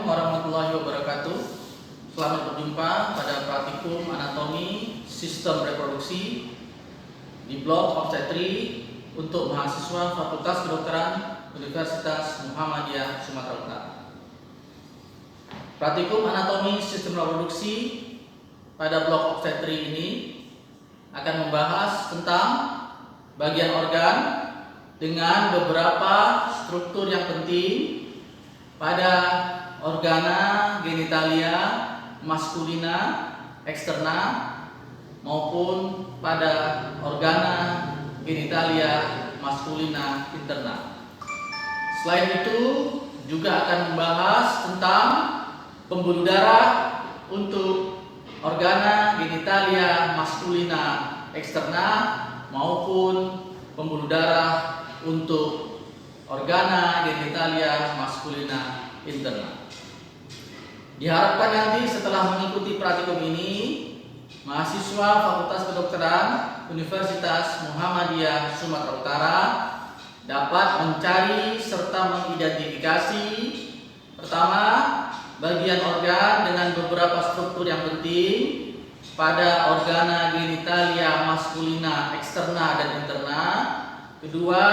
Assalamualaikum warahmatullahi wabarakatuh. Selamat berjumpa pada praktikum anatomi sistem reproduksi di blok obstetri untuk mahasiswa Fakultas Kedokteran Universitas Muhammadiyah Sumatera Utara. Praktikum anatomi sistem reproduksi pada blok obstetri ini akan membahas tentang bagian organ dengan beberapa struktur yang penting pada organa genitalia maskulina eksterna maupun pada organa genitalia maskulina interna. Selain itu juga akan membahas tentang pembuluh darah untuk organa genitalia maskulina eksterna maupun pembuluh darah untuk organa genitalia maskulina interna. Diharapkan nanti setelah mengikuti praktikum ini, mahasiswa Fakultas Kedokteran Universitas Muhammadiyah Sumatera Utara dapat mencari serta mengidentifikasi pertama, bagian organ dengan beberapa struktur yang penting pada organa genitalia maskulina eksterna dan interna. Kedua,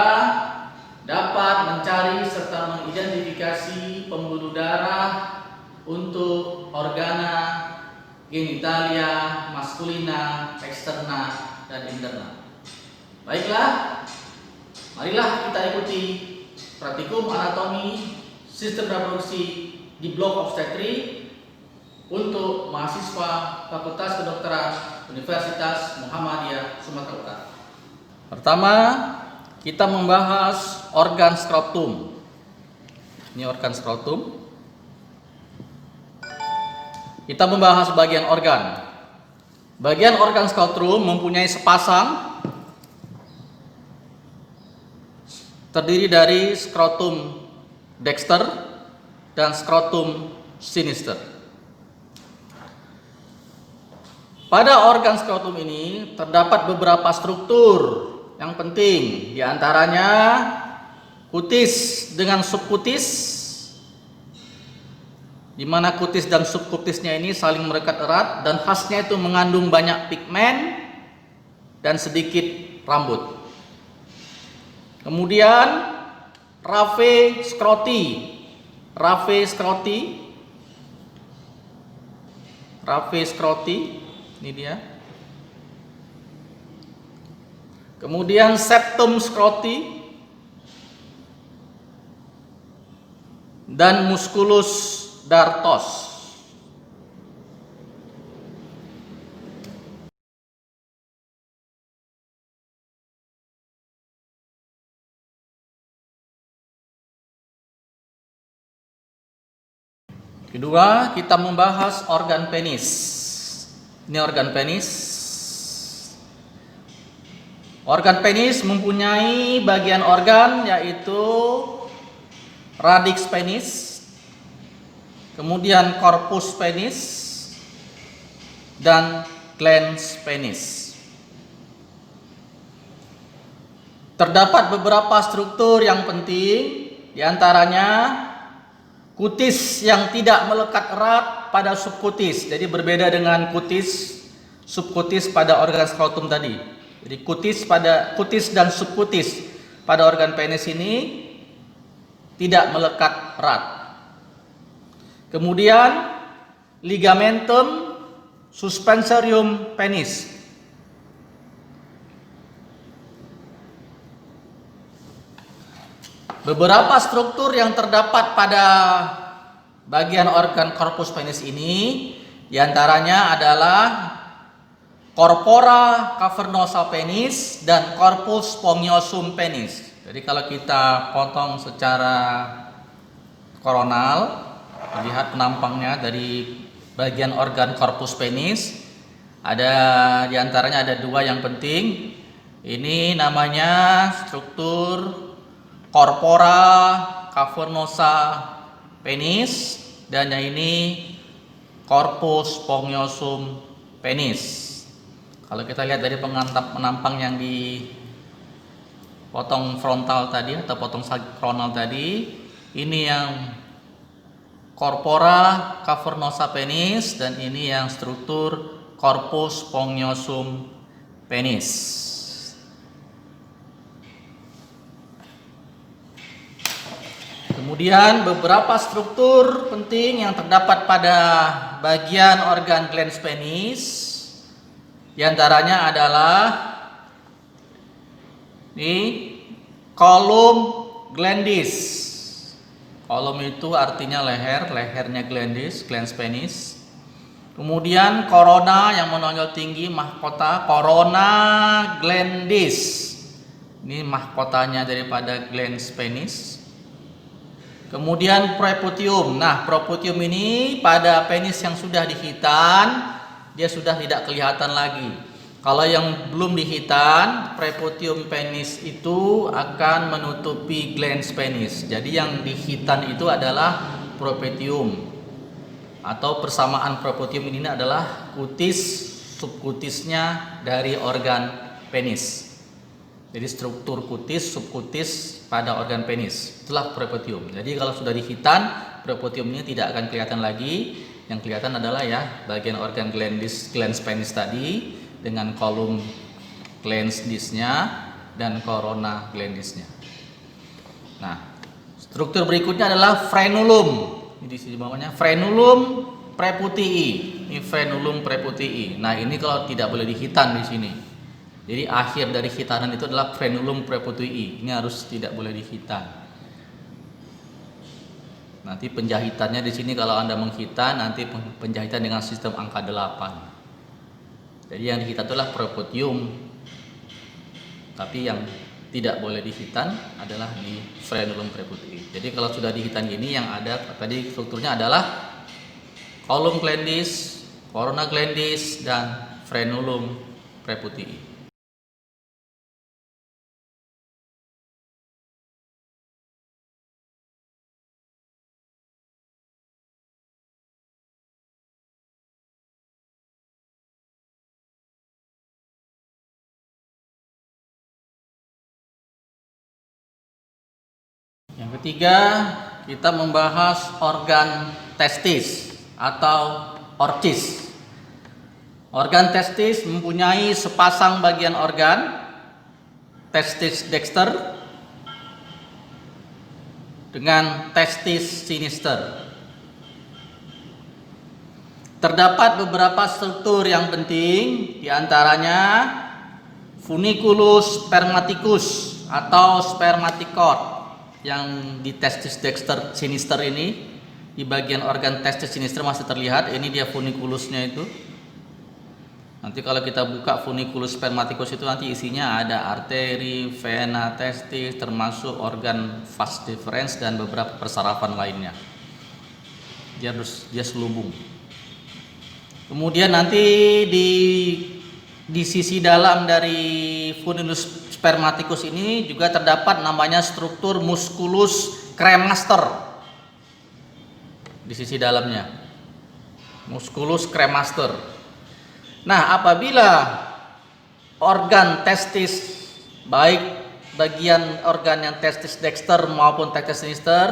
dapat mencari serta mengidentifikasi pembuluh darah untuk organa genitalia maskulina eksterna dan interna. Baiklah, marilah kita ikuti praktikum anatomi sistem reproduksi di blok obstetri untuk mahasiswa Fakultas Kedokteran Universitas Muhammadiyah Sumatera Utara. Pertama, kita membahas organ skrotum. Ini organ skrotum. Kita membahas bagian organ. Bagian organ skrotum mempunyai sepasang, terdiri dari skrotum dexter dan skrotum sinister. Pada organ skrotum ini terdapat beberapa struktur yang penting, diantaranya kutis dengan subkutis, di mana kutis dan subkutisnya ini saling merekat erat dan khasnya itu mengandung banyak pigmen dan sedikit rambut. Kemudian raphe scroti, ini dia. Kemudian septum scroti dan musculus dartos. Kedua, kita membahas organ penis. Ini organ penis. Organ penis mempunyai bagian organ yaitu radix penis, kemudian corpus penis, dan glans penis. Terdapat beberapa struktur yang penting, diantaranya kutis yang tidak melekat erat pada subkutis. Jadi berbeda dengan kutis subkutis pada organ skrotum tadi. Jadi kutis dan subkutis pada organ penis ini tidak melekat erat. Kemudian ligamentum suspensorium penis. Beberapa struktur yang terdapat pada bagian organ corpus penis ini diantaranya adalah corpora cavernosa penis dan corpus spongiosum penis. Jadi kalau kita potong secara koronal, lihat penampangnya dari bagian organ corpus penis, ada diantaranya ada dua yang penting. Ini namanya struktur corpora cavernosa penis dan yang ini corpus spongiosum penis. Kalau kita lihat dari penampang yang dipotong frontal tadi atau potong kronal tadi, ini yang corpora cavernosa penis, dan ini yang struktur corpus spongiosum penis. Kemudian beberapa struktur penting yang terdapat pada bagian organ glans penis, diantaranya adalah ini column glandis. Column itu artinya leher, lehernya glandis, glans penis. Kemudian corona yang menonjol tinggi, mahkota corona glandis. Ini mahkotanya daripada glans penis. Kemudian preputium. Nah, preputium ini pada penis yang sudah dihitan, dia sudah tidak kelihatan lagi. Kalau yang belum dihitan, preputium penis itu akan menutupi glans penis. Jadi yang dihitan itu adalah preputium. Atau persamaan preputium ini adalah kutis, subkutisnya dari organ penis. Jadi struktur kutis, subkutis pada organ penis, itulah preputium. Jadi kalau sudah dihitan, preputium ini tidak akan kelihatan lagi. Yang kelihatan adalah ya bagian organ glans penis tadi dengan kolom glandisnya dan corona glandisnya. Nah, struktur berikutnya adalah frenulum. Ini di sini bawahnya frenulum preputii. Ini frenulum preputii. Nah, ini kalau tidak boleh dihitan di sini. Jadi akhir dari hitanan itu adalah frenulum preputii. Ini harus tidak boleh dihitan. Nanti penjahitannya di sini kalau Anda menghitan, nanti penjahitan dengan sistem angka 8. Jadi yang dihitan itulah preputium. Tapi yang tidak boleh dihitan adalah di frenulum preputii. Jadi kalau sudah dihitan gini, yang ada tadi strukturnya adalah column glandis, corona glandis, dan frenulum preputii. Yang ketiga, kita membahas organ testis atau ortis. Organ testis mempunyai sepasang bagian organ, testis dexter dengan testis sinister. Terdapat beberapa struktur yang penting, diantaranya funiculus spermaticus atau spermaticort. Yang di testis dexter sinister ini, di bagian organ testis sinister masih terlihat. Ini dia funiculusnya itu. Nanti kalau kita buka funiculus spermaticus itu nanti isinya ada arteri, vena, testis, termasuk organ vas deferens dan beberapa persarafan lainnya. Dia selubung. Kemudian nanti di sisi dalam dari funiculus spermaticus ini juga terdapat namanya struktur musculus cremaster di sisi dalamnya, musculus cremaster. Nah, apabila organ testis, baik bagian organ yang testis dexter maupun testis sinister,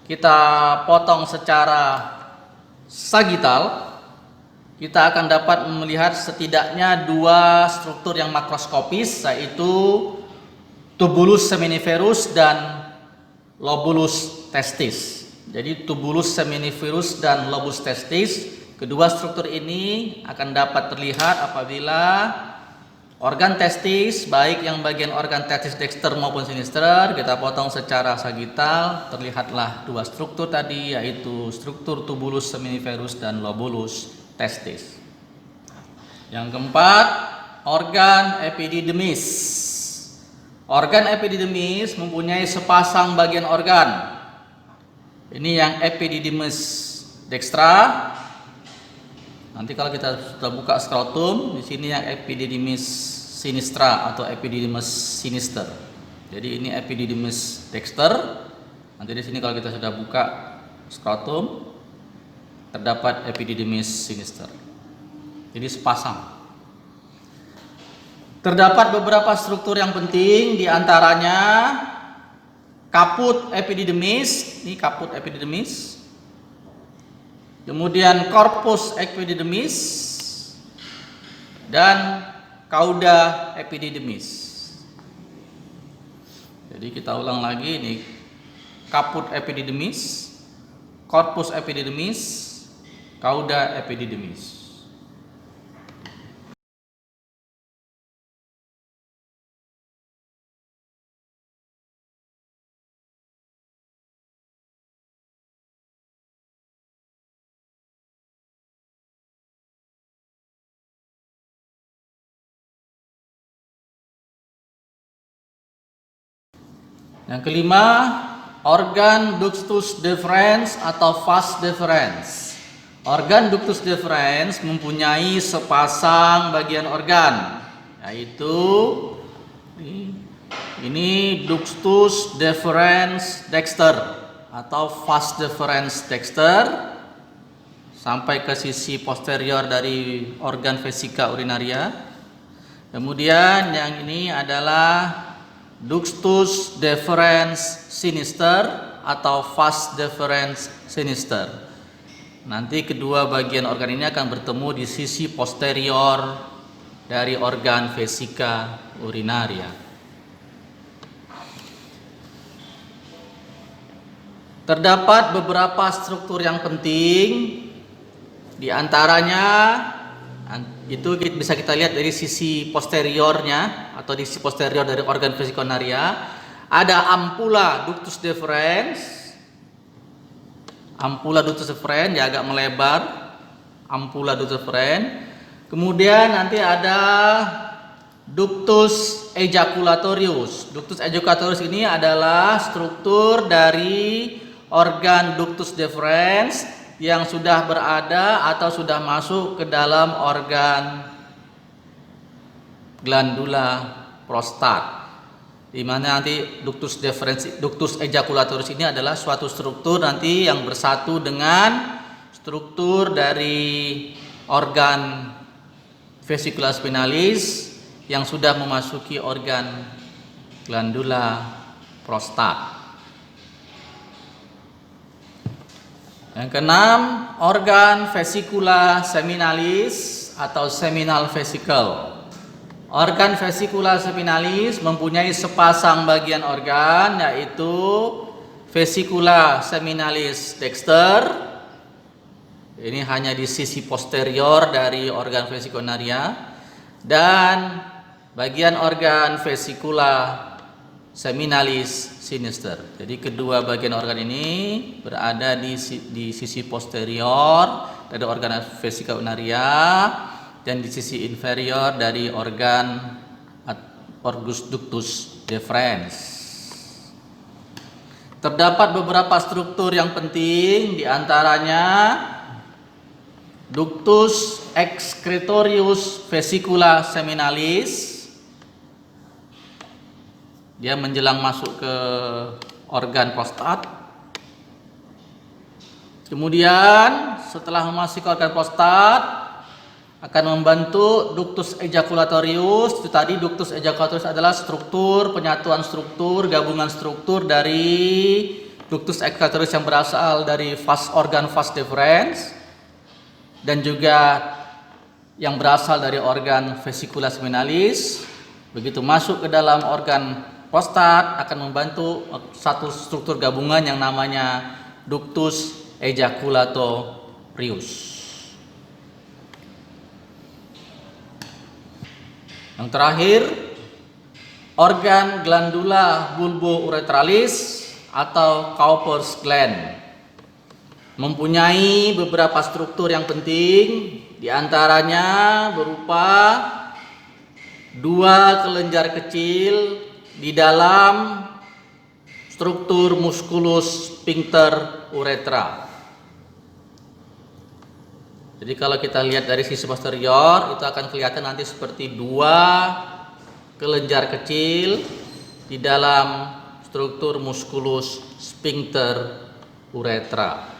kita potong secara sagital, kita akan dapat melihat setidaknya dua struktur yang makroskopis, yaitu tubulus seminiferus dan lobulus testis. Jadi tubulus seminiferus dan lobulus testis, kedua struktur ini akan dapat terlihat apabila organ testis, baik yang bagian organ testis dexter maupun sinister, kita potong secara sagital, terlihatlah dua struktur tadi, yaitu struktur tubulus seminiferus dan lobulus testis. Yang keempat, organ epididymis. Organ epididymis mempunyai sepasang bagian organ. Ini yang epididymis dextra. Nanti kalau kita sudah buka skrotum, di sini yang epididymis sinistra atau epididymis sinister. Jadi ini epididymis dexter. Nanti di sini kalau kita sudah buka skrotum, terdapat epididymis sinister. Jadi sepasang. Terdapat beberapa struktur yang penting, diantaranya kaput epididymis. Ini kaput epididymis. kemudian corpus epididymis, dan cauda epididymis. Jadi kita ulang lagi, ini caput epididymis, corpus epididymis, cauda epididymis. Yang kelima, organ ductus deferens atau vas deferens. Organ ductus deferens mempunyai sepasang bagian organ, yaitu ini ductus deferens dexter atau vas deferens dexter sampai ke sisi posterior dari organ vesica urinaria. Kemudian yang ini adalah ductus deferens sinister atau vas deferens sinister. Nanti kedua bagian organ ini akan bertemu di sisi posterior dari organ vesica urinaria. Terdapat beberapa struktur yang penting, di antaranya itu bisa kita lihat dari sisi posteriornya atau di sisi posterior dari organ vesica urinaria. Ada ampula ductus deferens. Ampula ductus deferens dia agak melebar. Ampula ductus deferens. Kemudian nanti ada ductus ejaculatorius. Ductus ejaculatorius ini adalah struktur dari organ ductus deferens yang sudah berada atau sudah masuk ke dalam organ glandula prostat, di mana nanti ductus deferens, ductus ejaculatorius ini adalah suatu struktur nanti yang bersatu dengan struktur dari organ vesicula spinalis yang sudah memasuki organ glandula prostat. Yang keenam, organ vesicula seminalis atau seminal vesicle. Organ vesicula seminalis mempunyai sepasang bagian organ, yaitu vesicula seminalis dexter. Ini hanya di sisi posterior dari organ vesica urinaria, dan bagian organ vesicula seminalis sinister. Jadi kedua bagian organ ini berada di sisi posterior dari organ vesica urinaria dan di sisi inferior dari organ orgus ductus deferens. Terdapat beberapa struktur yang penting, di antaranya ductus excretorius vesicula seminalis. Dia menjelang masuk ke organ prostat. Kemudian setelah memasuki organ prostat akan membentuk ductus ejaculatorius. Itu tadi ductus ejaculatorius adalah struktur, penyatuan struktur, gabungan struktur dari ductus ejaculatorius yang berasal dari organ vas deferens dan juga yang berasal dari organ vesicula seminalis. Begitu masuk ke dalam organ prostat akan membantu satu struktur gabungan yang namanya ductus ejaculatorius. Yang terakhir, organ glandula bulbouretralis atau Cowper's gland mempunyai beberapa struktur yang penting, diantaranya berupa dua kelenjar kecil di dalam struktur musculus sphincter uretra. Jadi kalau kita lihat dari sisi posterior itu akan kelihatan nanti seperti dua kelenjar kecil di dalam struktur musculus sphincter uretra.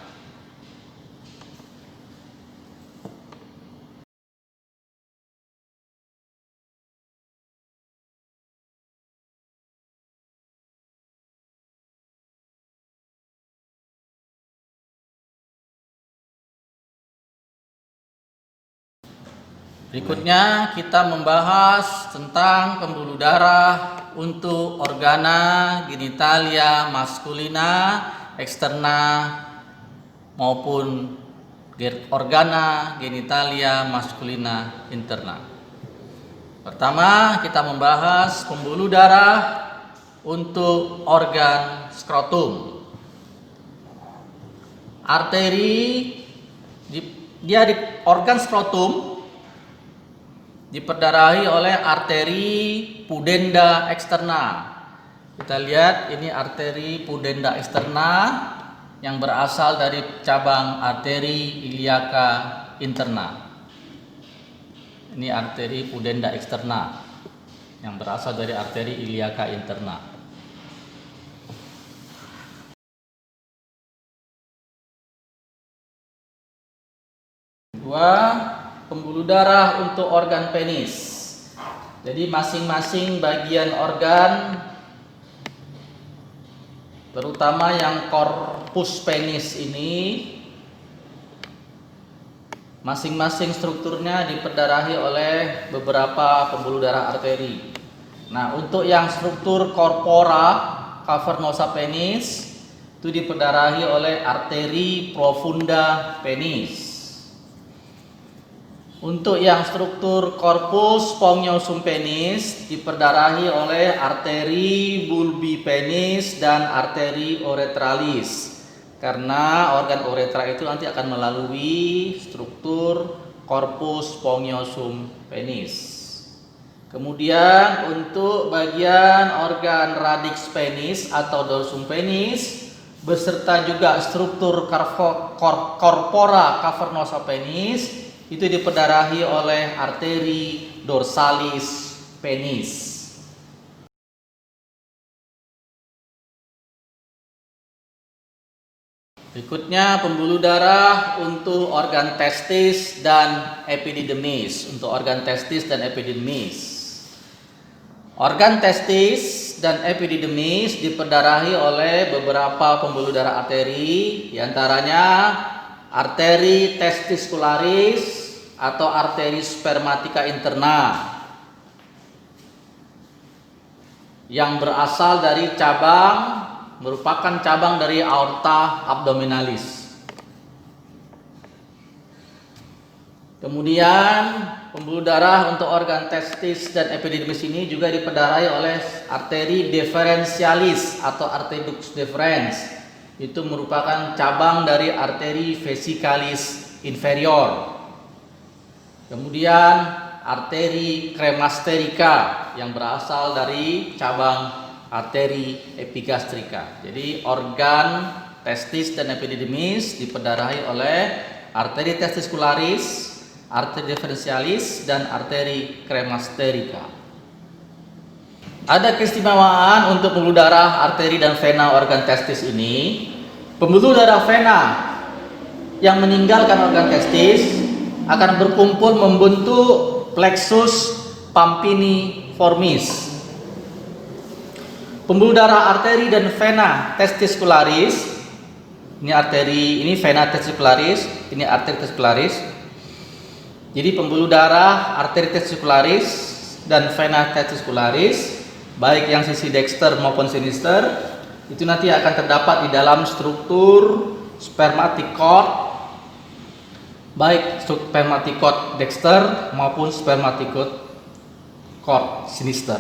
Berikutnya kita membahas tentang pembuluh darah untuk organa genitalia maskulina eksterna maupun organa genitalia maskulina interna. Pertama, kita membahas pembuluh darah untuk organ skrotum. Arteri di organ skrotum diperdarahi oleh arteri pudenda eksterna. Kita lihat ini arteri pudenda eksterna yang berasal dari cabang arteri iliaca interna. Ini arteri pudenda eksterna yang berasal dari arteri iliaca interna. Kedua, pembuluh darah untuk organ penis. Jadi masing-masing bagian organ, terutama yang korpus penis ini, masing-masing strukturnya diperdarahi oleh beberapa pembuluh darah arteri. Nah, untuk yang struktur corpora cavernosa penis itu diperdarahi oleh arteri profunda penis. Untuk yang struktur corpus spongiosum penis diperdarahi oleh arteri bulbi penis dan arteri uretralis. Karena organ uretra itu nanti akan melalui struktur corpus spongiosum penis. Kemudian untuk bagian organ radix penis atau dorsum penis beserta juga struktur corpora cavernosa penis itu diperdarahi oleh arteri dorsalis penis. Berikutnya pembuluh darah untuk organ testis dan epididymis. Untuk organ testis dan epididymis. Organ testis dan epididymis diperdarahi oleh beberapa pembuluh darah arteri, diantaranya arteri testicularis atau arteri spermatica interna yang berasal dari merupakan cabang dari aorta abdominalis. Kemudian pembuluh darah untuk organ testis dan epididymis ini juga diperdarahi oleh arteri deferentialis atau arteri dux deferens. Itu merupakan cabang dari arteri vesicalis inferior. Kemudian arteri cremasterica yang berasal dari cabang arteri epigastrika. Jadi organ testis dan epididymis diperdarahi oleh arteri testicularis, arteri deferentialis dan arteri cremasterica. Ada keistimewaan untuk pembuluh darah arteri dan vena organ testis ini. Pembuluh darah vena yang meninggalkan organ testis akan berkumpul membentuk plexus pampiniformis. Pembuluh darah arteri dan vena testicularis, ini vena testicularis, ini arteri testicularis. Jadi pembuluh darah arteri testicularis dan vena testicularis, baik yang sisi dexter maupun sinister, itu nanti akan terdapat di dalam struktur spermatic cord, baik spermatic cord dexter maupun spermatic cord sinister.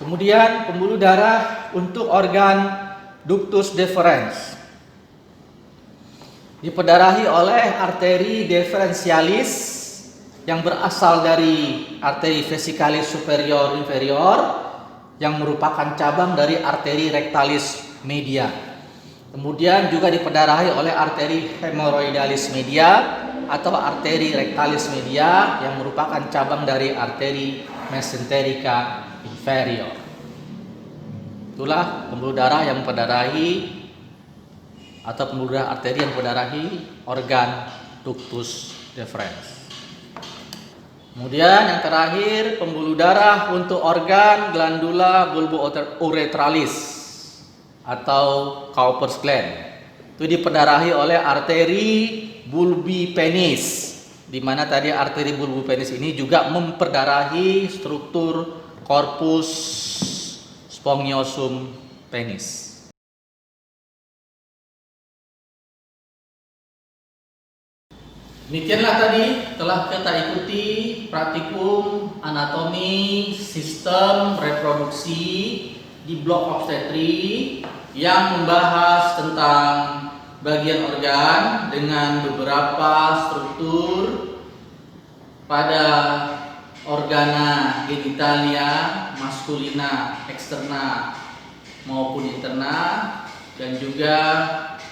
Kemudian pembuluh darah untuk organ ductus deferens diperdarahi oleh arteri deferentialis yang berasal dari arteri vesicalis superior inferior yang merupakan cabang dari arteri rectalis media. Kemudian juga diperdarahi oleh arteri hemoroidalis media atau arteri rectalis media yang merupakan cabang dari arteri mesenterica inferior. Itulah pembuluh darah yang memperdarahi atau pembuluh darah arteri yang memperdarahi organ ductus deferens. Kemudian yang terakhir pembuluh darah untuk organ glandula bulbouretralis. atau Cowper's gland. Itu diperdarahi oleh arteri bulbi penis, di mana tadi arteri bulbi penis ini juga memperdarahi struktur corpus spongiosum penis. Demikianlah tadi telah kita ikuti praktikum anatomi sistem reproduksi di blok obstetri yang membahas tentang bagian organ dengan beberapa struktur pada organa genitalia maskulina eksterna maupun interna, dan juga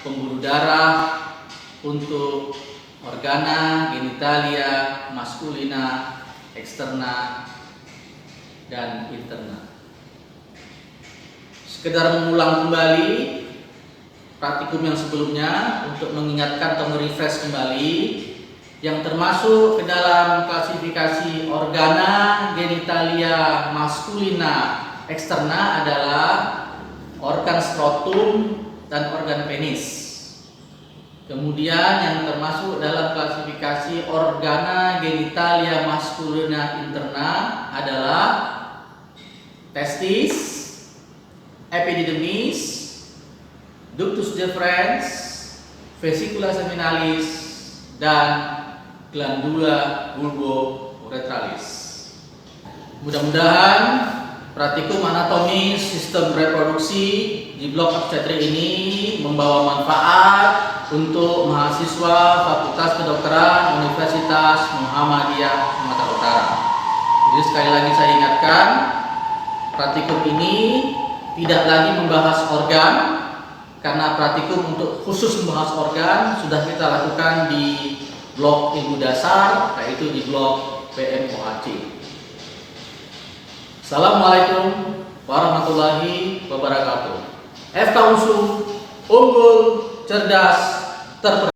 pembuluh darah untuk organa genitalia maskulina eksterna dan interna. Sekedar mengulang kembali praktikum yang sebelumnya untuk mengingatkan atau merefresh kembali yang termasuk ke dalam klasifikasi organa genitalia maskulina eksterna adalah organ skrotum dan organ penis. Kemudian yang termasuk dalam klasifikasi organa genitalia maskulina interna adalah testis, epididymis, ductus deferens, vesicula seminalis, dan glandula bulbo-uretralis. Mudah-mudahan praktikum anatomi sistem reproduksi di blok obstetri ini membawa manfaat untuk mahasiswa Fakultas Kedokteran Universitas Muhammadiyah Sumatera Utara. Jadi sekali lagi saya ingatkan, praktikum ini tidak lagi membahas organ, karena praktikum untuk khusus membahas organ sudah kita lakukan di blok ilmu dasar, yaitu di blok PMOAC. Assalamualaikum warahmatullahi wabarakatuh. FK Unsum, unggul, cerdas, terpercaya.